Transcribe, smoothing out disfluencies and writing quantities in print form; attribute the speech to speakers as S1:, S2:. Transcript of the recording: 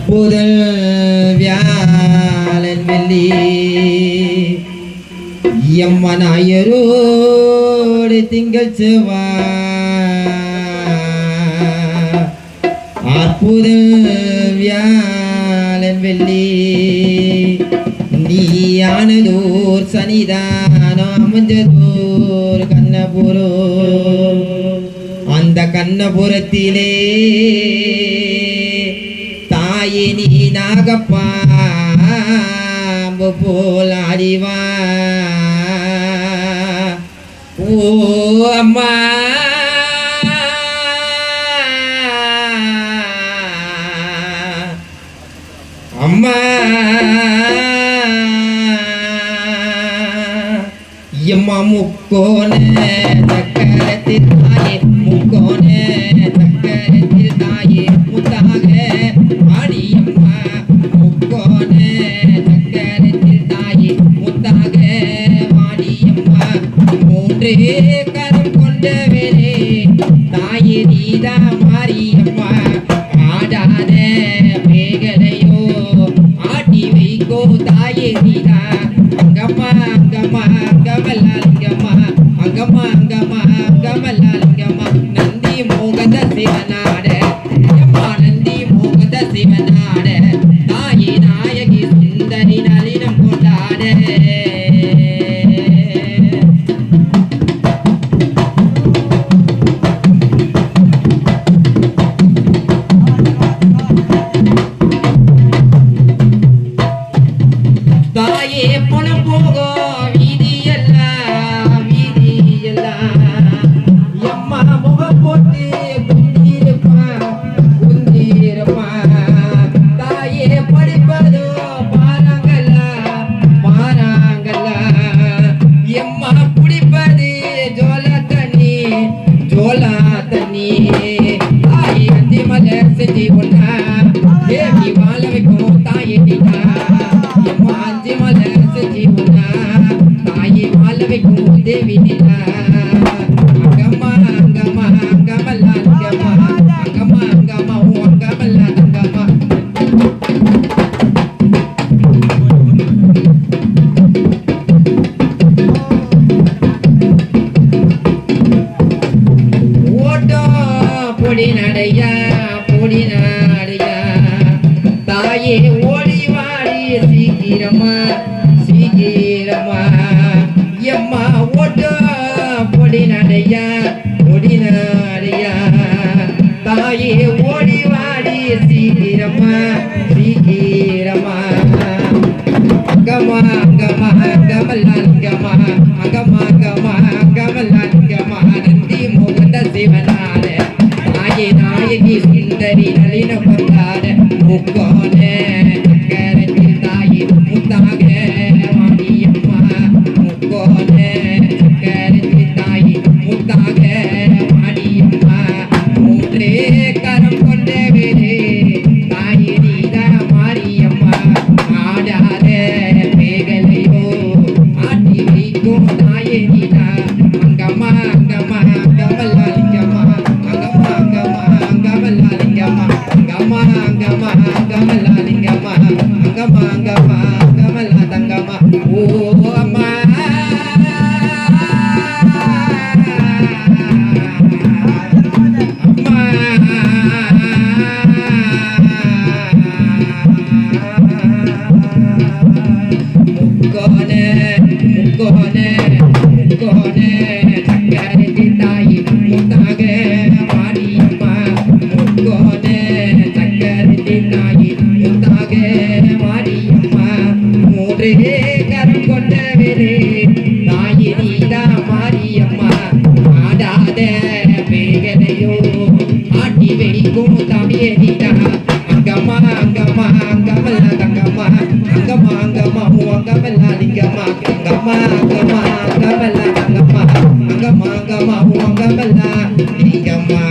S1: புதல் வியாழன் வெள்ளி எம்மனாயரோடு திங்கள் அற்புதல் வியாழன் வெள்ளி நீயானதோர் சனிதானோ அமைஞ்சதோர் கண்ணபுரோ அந்த கண்ணபுரத்திலே தாயே நீ நாகப்பாம்பு போல் அறிவா ஓ அம்மா அம்மா எம்மா முக்கோனே சக்கரத்தில் தாயே முக்கோனே சக்கரத்தில் தாயே முத்தாக ஆடியம்மா முக்கோனே சக்கரத்தில் தாயே முத்தாக ஆடியம்மா மூன்றே கரம் கொண்டவரே தாயே நீதா மாரியம்மா ஆடாத மேகலையோ ஆட்டி வைக்கோ தாயே நீதா அங்கம்மா அங்கம்மா அங்கமல்லாலிங்கம்மா அங்கம்மா அங்கம்மா அங்கமல்லாலிங்கம்மா நந்தி மோகத சிவனாட அம்மா நந்தி மோகத சிவனாட தாயே நாயகி சுந்தரி நளினம் கொண்டாட தாயே பணம் போகோ தேவி நிலா அங்கம்மா அங்கம்மா அங்கமல்லா அங்கம்மா அங்கம்மா அங்கம்மா ஓ அங்கமல்லா அங்கம்மா ஓட்டோ பொடி நடையா தாயே ஓடி வாடி சீக்கிரமா சீக்கிரமா எம்மா ஓட்டோ பொடி நடையா தாயே ஓடி வாடி சீக்கிரமா சீக்கிரமா அங்கம்மா அங்கம்மா அங்கமல்லாலிங்கம்மா அங்கம்மா அங்கம்மா அங்கமல்லாலிங்கம்மா நந்தி மோகத சிவனாட தாயே நாயகி சுந்தரி நளின கொண்டாட முக்கோனே சக்கரத்தில் தாயே முத்தாக மாரியம்மா முக்கோனே சக்கரத்தில் தாயே முத்தாக மாரியம்மா மூன்றே கரம் கொண்டவரே தாயே நீதா மாரியம்மா ஆடாத மேகலையோ ஆட்டி வைக்கும் தாயே நீதா அங்கம்மா அங்கம்மா அங்கமல்லாலிங்கம்மா அங்கம்மா அங்கம்மா அங்கமல்லாலிங்கம்மா அங்கம்மா அங்கம்மா அங்கமல்லாலிங்கம்மா அங்கம்மா அங்கம்மா அங்கமல்லா தங்கம்மா ஓ அம்மா முக்கோனே முக்கோனே முக்கோனே சக்கரத்தில் தாயே முத்தாக மாரியம்மா முக்கோனே சக்கரத்தில் தாயே முத்தாக மாரியம்மா மூன்றே கரம் கொண்டவரே தாயே நீதா மாரியம்மா ஆடாத மேகலையோ ஆட்டி வைக்கும் தாயே நீதா அங்கம்மா அங்கம்மா அங்கமல்லா தங்கம்மா அங்கம்மா அங்கம்மா ஓ அங்கமல்லாலிங்கம்மா அங்கம்மா அங்கம்மா அங்கமல்லா தங்கம்மா அங்கம்மா அங்கம்மா ஓ அங்கமல்லா லிங்கம்மா